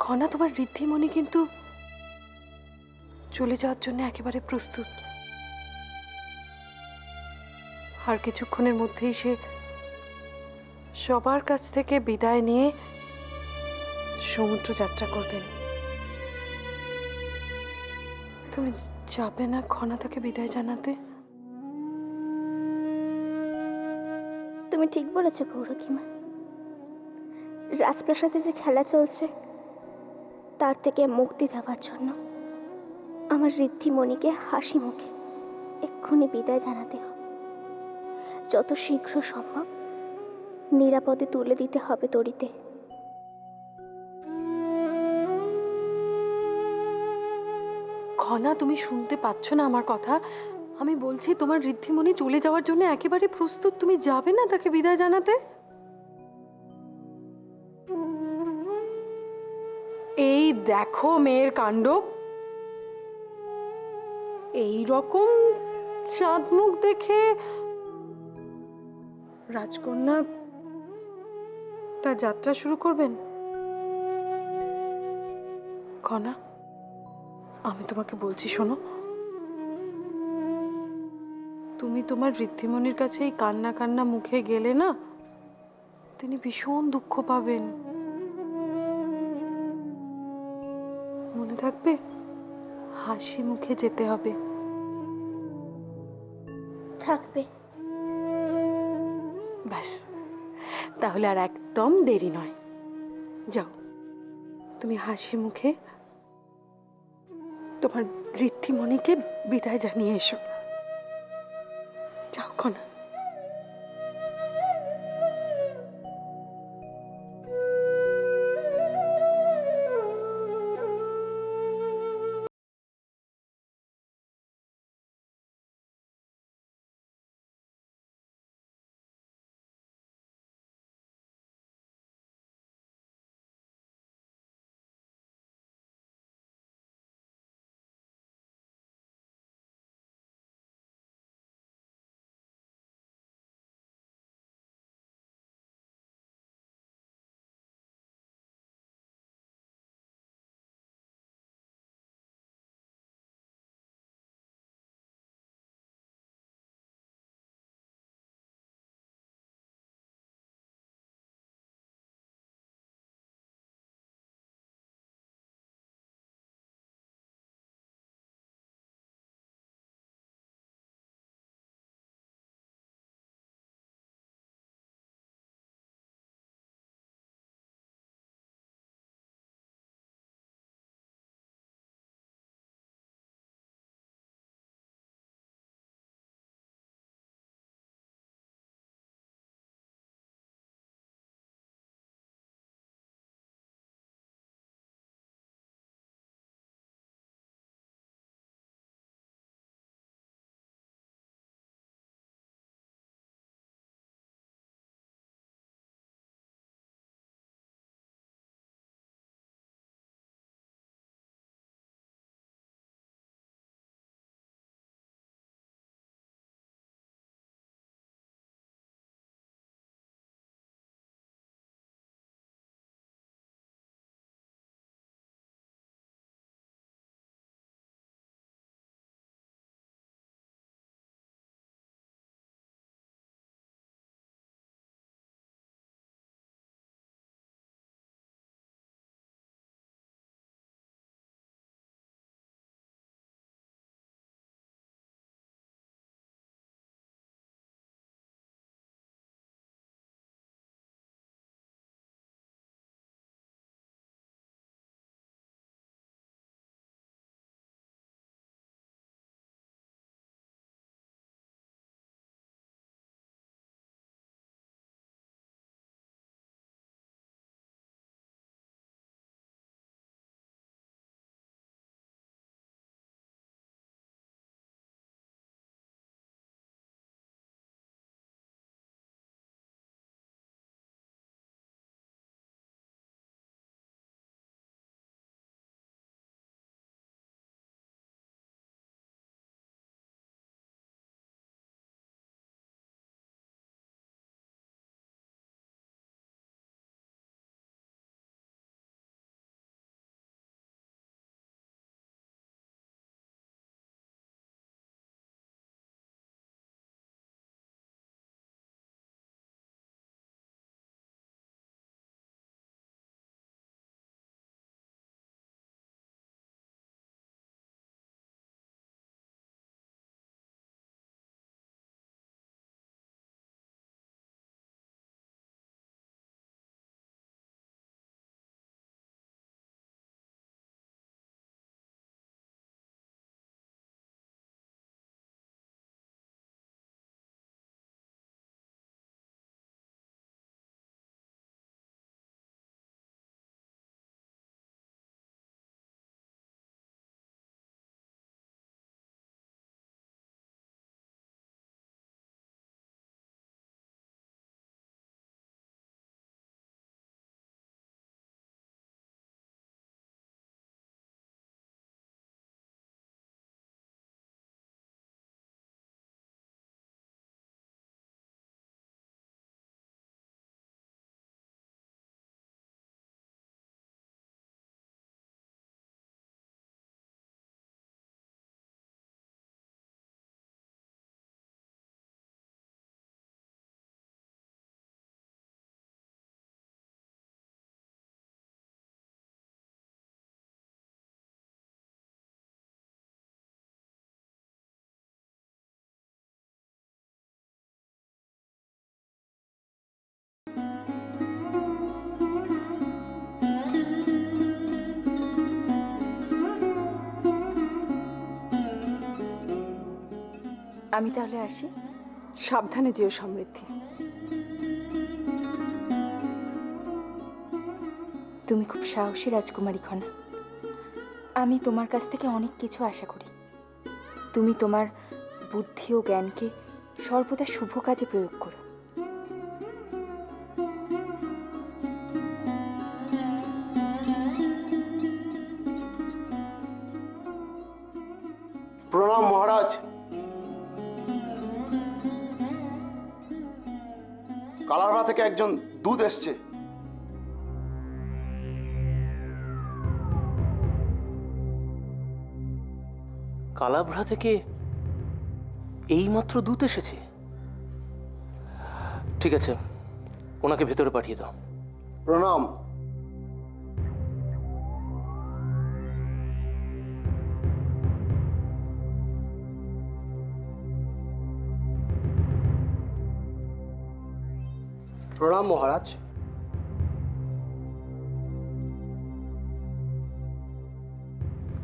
খনা, তোমার ঋদ্ধিমণি কিন্তু চলে যাওয়ার জন্য একেবারে প্রস্তুত। আর কিছুক্ষণের মধ্যেই সে সবার কাছ থেকে বিদায় নিয়ে সমুদ্র যাত্রা করবেন। তুমি যাবে না খনা তাকে বিদায় জানাতে? তুমি ঠিক বলেছো গৌরকিমা। রাজপ্রাসাদে যে খেলা চলছে তার থেকে মুক্তি দেওয়ার জন্য আমার ঋদ্ধিমণিকে হাসি মুখে এক্ষুনি বিদায় জানাতে হবে। যত শীঘ্র সম্ভব নিরাপদে তুলে দিতে হবে তরিতে। খনা, তুমি শুনতে পাচ্ছ না আমার কথা? আমি বলছি তোমার ঋদ্ধিমণি চলে যাওয়ার জন্য একেবারে প্রস্তুত। তুমি যাবে না তাকে বিদায় জানাতে? এই দেখো মেয়ের কাণ্ড। এই রকম চাঁদ মুখ দেখে রাজকন্যা তার যাত্রা শুরু করবেন? খনা, আমি তোমাকে বলছি, শোনো। তুমি তোমার ঋদ্ধিমণির কাছে এই কান্না কান্না মুখে গেলে না, তিনি ভীষণ দুঃখ পাবেন। মনে থাকবে, হাসি মুখে যেতে হবে। থাকবে। ব্যাস, তাহলে আর একদম দেরি নয়। যাও, তুমি হাসি মুখে তোমার ঋদ্ধিমণিকে বিদায় জানিয়ে এসো। যাও খনা। আমি তাহলে আসি। সাবধানে যেও সমৃদ্ধি। তুমি খুব সাহসী রাজকুমারী খনা। আমি তোমার কাছ থেকে অনেক কিছু আশা করি। তুমি তোমার বুদ্ধি ও জ্ঞানকে সর্বদা শুভ কাজে প্রয়োগ করো। প্রণাম মহারাজ। কালারভা থেকে একজন দূত এসছে। কালাভ্রা থেকে এইমাত্র দূত এসেছে? ঠিক আছে, ওনাকে ভেতরে পাঠিয়ে দাও। প্রণাম। প্রণাম মহারাজ।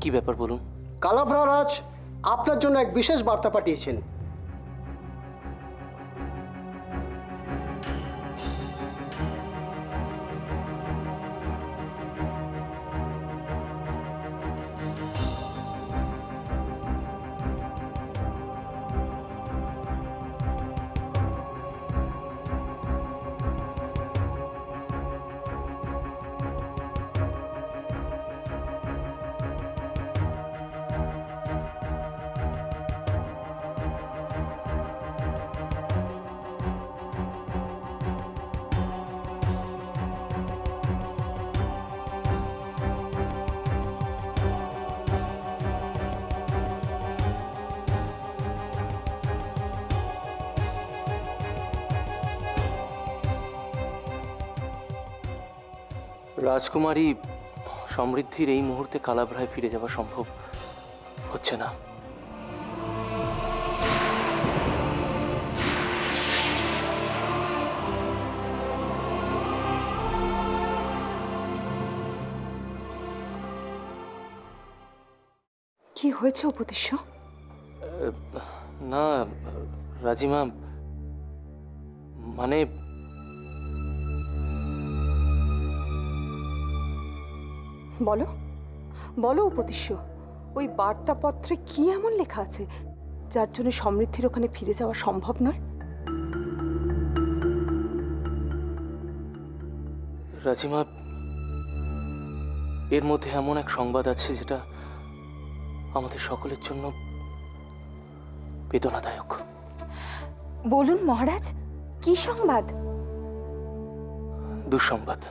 কি ব্যাপার বলুন। কালাভ্রা রাজ আপনার জন্য এক বিশেষ বার্তা পাঠিয়েছেন। রাজকুমারী সমৃদ্ধির এই মুহূর্তে কালাভ্রায় ফিরে যাওয়া সম্ভব হচ্ছে না। কি হয়েছে উপদেশ্য? না রাজিমা, মানে বলো বলো উপদেশ্য, ওই বার্তাপত্রে কি এমন লেখা আছে যার জন্য সমৃদ্ধির ওখানে ফিরে যাওয়া সম্ভব নয়? রাজিমা, এর মধ্যে এমন এক সংবাদ আছে যেটা আমাদের সকলের জন্য বেদনাদায়ক। বলুন মহারাজ, কি সংবাদ? দুঃসংবাদ।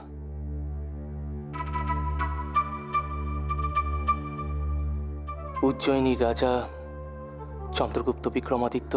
উজ্জয়িনী রাজা চন্দ্রগুপ্ত বিক্রমাদিত্য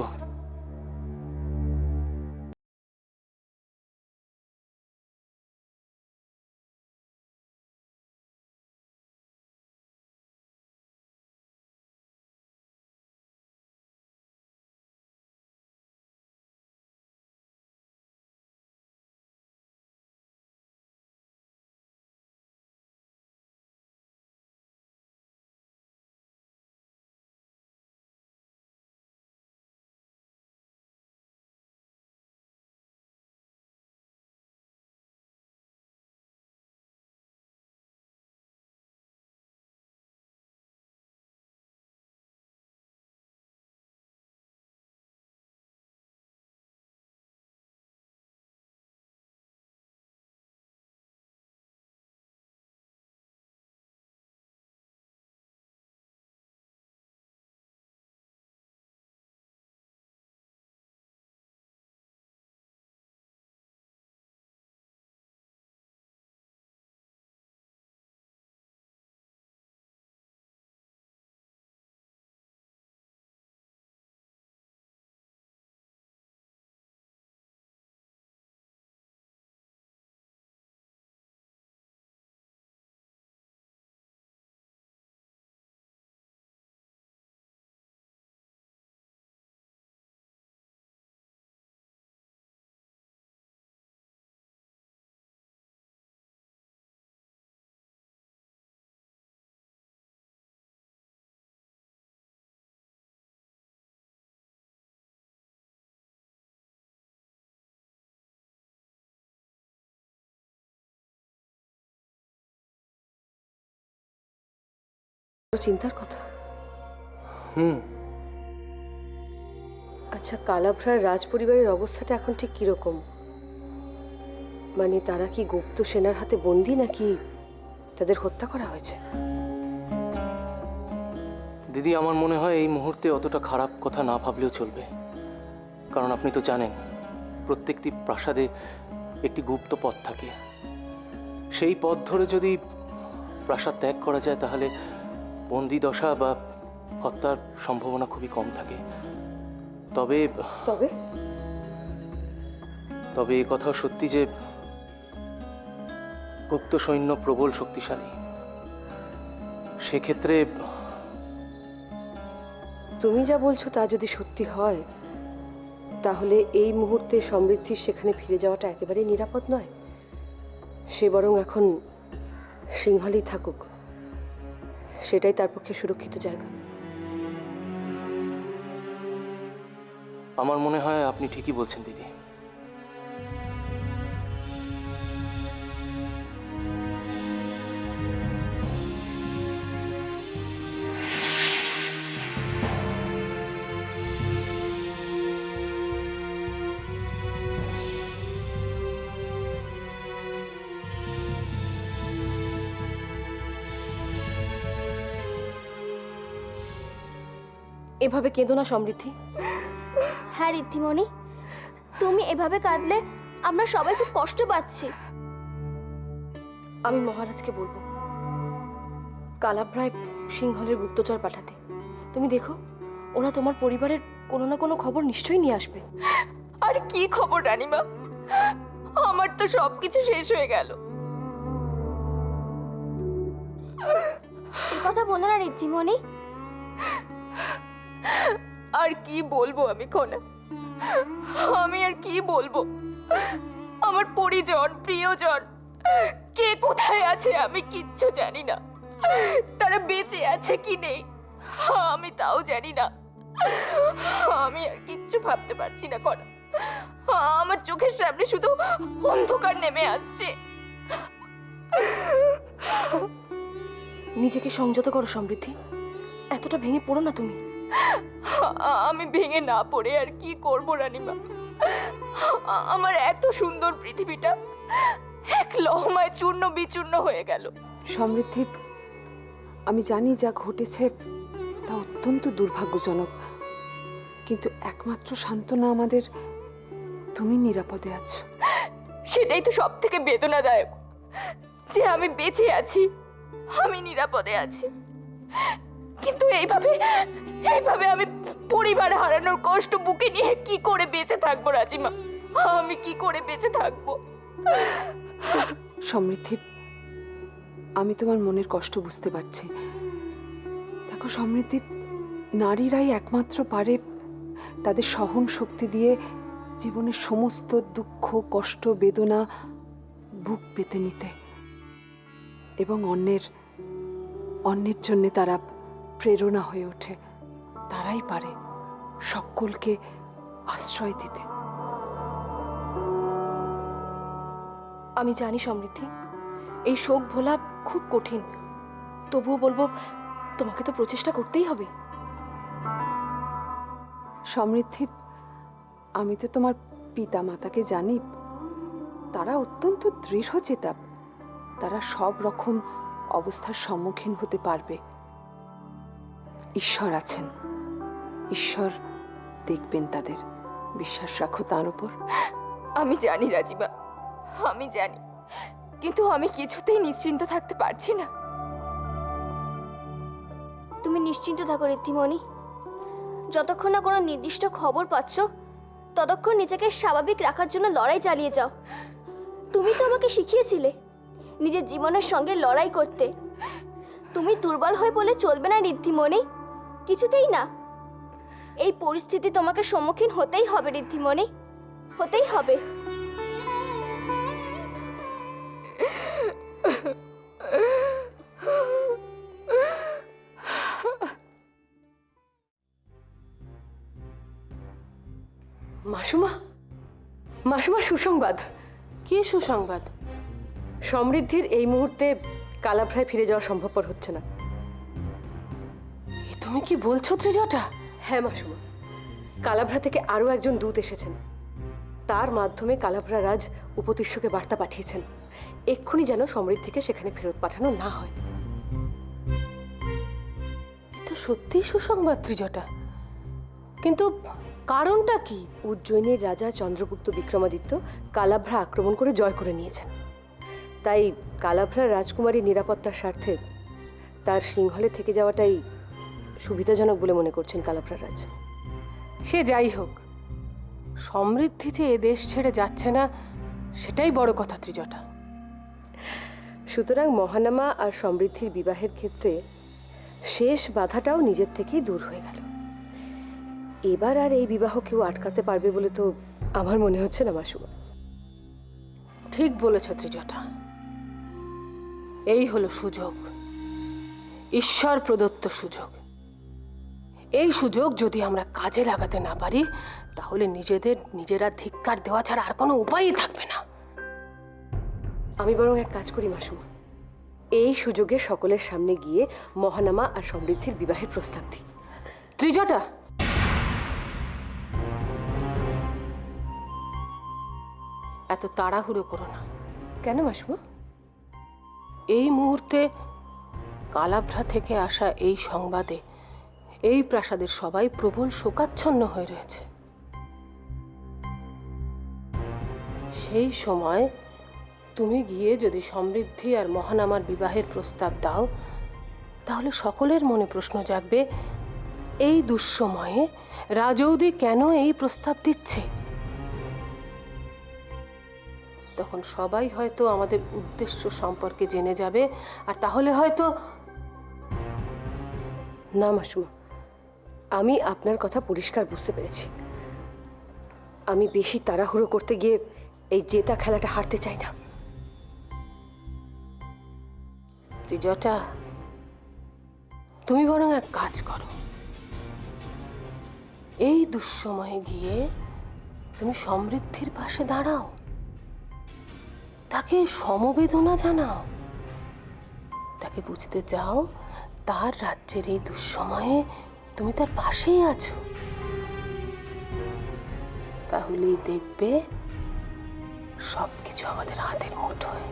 চিন্তার কথা। হুম। আচ্ছা, কালাভ্রার রাজ পরিবারের অবস্থাটা এখন ঠিক কিরকম? মানে তারা কি গুপ্ত সেনার হাতে বন্দী, নাকি তাদের হত্যা করা হয়েছে? দিদি, আমার মনে হয় এই মুহূর্তে অতটা খারাপ কথা না ভাবলেও চলবে। কারণ আপনি তো জানেন, প্রত্যেকটি প্রাসাদে একটি গুপ্ত পথ থাকে। সেই পথ ধরে যদি প্রাসাদ ত্যাগ করা যায়, তাহলে বন্দি দশা বা হত্যার সম্ভাবনা খুবই কম থাকে। তবে তবে তবে এ কথাও সত্যি যে গুপ্ত সৈন্য প্রবল শক্তিশালী। সেক্ষেত্রে তুমি যা বলছো তা যদি সত্যি হয়, তাহলে এই মুহূর্তে সমৃদ্ধির সেখানে ফিরে যাওয়াটা একেবারেই নিরাপদ নয়। সে বরং এখন সিংহলেই থাকুক, সেটাই তার পক্ষে সুরক্ষিত জায়গা। আমার মনে হয় আপনি ঠিকই বলছেন দিদি। এভাবে কেঁদো না সমৃদ্ধি। হ্যাঁ ঋদ্ধিমণি, তুমি এভাবে কাঁদলে আমরা সবাই খুব কষ্ট পাচ্ছি। আমি মহারাজকে বলবো কালাভ্রায় সিংহলের গুপ্তচর পাঠাতে। তুমি দেখো, ওরা তোমার পরিবারের কোনো না কোনো খবর নিশ্চয়ই নিয়ে আসবে। আর কি খবর রানীমা? আমার তো সবকিছু শেষ হয়ে গেল। এই কথা বলো না ঋদ্ধিমণি। আর কি বলবো আমি খনা? আমি আর কি বলবো? আমার পরিজন, প্রিয়জন কে কোথায় আছে আমি কিচ্ছু জানি না। তারা বেঁচে আছে কি নেই আমি তাও জানি না। আমি আর কিচ্ছু ভাবতে পারছি না খনা। আমার চোখের সামনে শুধু অন্ধকার নেমে আসছে। নিজেকে সংযত করো সমৃদ্ধি, এতটা ভেঙে পড়ো না তুমি। আমি ভেঙে না পড়ে আর কি করব রানীমা? আমার এত সুন্দর পৃথিবীটা এক লহমায় চূর্ণ বিচূর্ণ হয়ে গেল। সমৃদ্ধি, আমি জানি যা ঘটেছে তা অত্যন্ত দুর্ভাগ্যজনক, কিন্তু একমাত্র সান্ত্বনা আমাদের তুমি নিরাপদে আছো। সেটাই তো সব থেকে বেদনাদায়ক, যে আমি বেঁচে আছি, আমি নিরাপদে আছি। কিন্তু এইভাবে এইভাবে আমি পরিবার হারানোর কষ্ট বুকে নিয়ে কি করে বেঁচে থাকবো রাজিমা? আমি কি করে বেঁচে থাকবো? সমৃদ্ধি, আমি তোমার মনের কষ্ট বুঝতে পারছি। দেখো সমৃদ্ধি, নারীরাই একমাত্র পারে তাদের সহন শক্তি দিয়ে জীবনের সমস্ত দুঃখ, কষ্ট, বেদনা বুক পেতে নিতে, এবং অন্যের জন্যে তারা প্রেরণা হয়ে ওঠে। তারাই পারে সকলকে আশ্রয় দিতে। আমি জানি সমৃদ্ধি, এই শোক ভোলা খুব কঠিন, তবুও বলবো তোমাকে তো প্রচেষ্টা করতেই হবে। সমৃদ্ধি, আমি তো তোমার পিতা মাতাকে জানি, তারা অত্যন্ত দৃঢ়চেতা। তারা সব রকম অবস্থার সম্মুখীন হতে পারবে। ঈশ্বর আছেন, ঈশ্বর দেখবেন তাদের। বিশ্বাস রাখো তার উপর। আমি জানি রাজিমা, আমি জানি, কিন্তু আমি কিছুতেই নিশ্চিন্ত থাকতে পারছি না। তুমি নিশ্চিন্ত থাকো ঋদ্ধিমণি। যতক্ষণ না কোনো নির্দিষ্ট খবর পাচ্ছ, ততক্ষণ নিজেকে স্বাভাবিক রাখার জন্য লড়াই চালিয়ে যাও। তুমি তো আমাকে শিখিয়েছিলে নিজের জীবনের সঙ্গে লড়াই করতে। তুমি দুর্বল হয়ে বলে চলবে না ঋদ্ধিমণি, কিছুতেই না। এই পরিস্থিতি তোমাকে সম্মুখীন হতেই হবে ঋদ্ধিমণি, হতেই হবে। মাসুমা, মাসুমা, সুসংবাদ। কি সুসংবাদ? সমৃদ্ধির এই মুহূর্তে কালাভ্রায় ফিরে যাওয়া সম্ভবপর হচ্ছে না। তুমি কি বলছো ত্রিজটা? হ্যাঁ মাসুমা, কালাভ্রা থেকে আরও একজন দূত এসেছেন। তার মাধ্যমে কালাভ্রা রাজ উপতিষ্যকে বার্তা পাঠিয়েছেন, এক্ষুনি যেন সমৃদ্ধিকে সেখানে ফেরত পাঠানো না হয়। এ তো সত্যিই সুসংবাদ ত্রিজটা, কিন্তু কারণটা কি? উজ্জয়িনীর রাজা চন্দ্রগুপ্ত বিক্রমাদিত্য কালাভ্রা আক্রমণ করে জয় করে নিয়েছেন। তাই কালাভ্রা রাজকুমারীর নিরাপত্তার স্বার্থে তার সিংহলে থেকে যাওয়াটাই সুবিধাজনক বলে মনে করছেন কালাভ্রা রাজ। সে যাই হোক, সমৃদ্ধি যে এ দেশ ছেড়ে যাচ্ছে না সেটাই বড় কথা ত্রিজটা। সুতরাং মহানামা আর সমৃদ্ধির বিবাহের ক্ষেত্রে শেষ বাধাটাও নিজের থেকেই দূর হয়ে গেল। এবার আর এই বিবাহ কেউ আটকাতে পারবে বলে তো আমার মনে হচ্ছে না মাসুমা। ঠিক বলেছ ত্রিজটা, এই হলো সুযোগ, ঈশ্বর প্রদত্ত সুযোগ। এই সুযোগ যদি আমরা কাজে লাগাতে না পারি তাহলে নিজেরা ধিক্কার দেওয়া ছাড়া আর কোনো উপায়ই থাকবে না। আমি বরং এক কাজ করি মাসুমা, এই সুযোগে সকলের সামনে গিয়ে মহানামা আর সমৃদ্ধির বিবাহের প্রস্তাব দিই। ত্রিজটা, এত তাড়াহুড়ো করো না। কেন মাসুমা? এই মুহূর্তে কালাভ্রা থেকে আসা এই সংবাদে এই প্রাসাদের সবাই প্রবল শোকাচ্ছন্ন হয়ে রয়েছে। সেই সময় তুমি গিয়ে যদি সমৃদ্ধি আর মহানামার বিবাহের প্রস্তাব দাও তাহলে সকলের মনে প্রশ্ন জাগবে, এই দুঃসময়ে রাজৌদি কেন এই প্রস্তাব দিচ্ছে। তখন সবাই হয়তো আমাদের উদ্দেশ্য সম্পর্কে জেনে যাবে, আর তাহলে হয়তো। না মাসুমা, আমি আপনার কথা পরিষ্কার বুঝতে পেরেছি। আমি বেশি তাড়াহুড়ো করতে গিয়ে এই জেতা খেলাটা হারতে চাই না। ত্রিজটা, তুমি বরং এক কাজ করো, এই দুঃসময়ে গিয়ে তুমি সমৃদ্ধির পাশে দাঁড়াও, তাকে সমবেদনা জানাও, তাকে বুঝতে চাও তার রাজ্যের এই দুঃসময়ে তুমি তার পাশেই আছো। তাহলেই দেখবে সবকিছু আমাদের হাতের মুঠোয়।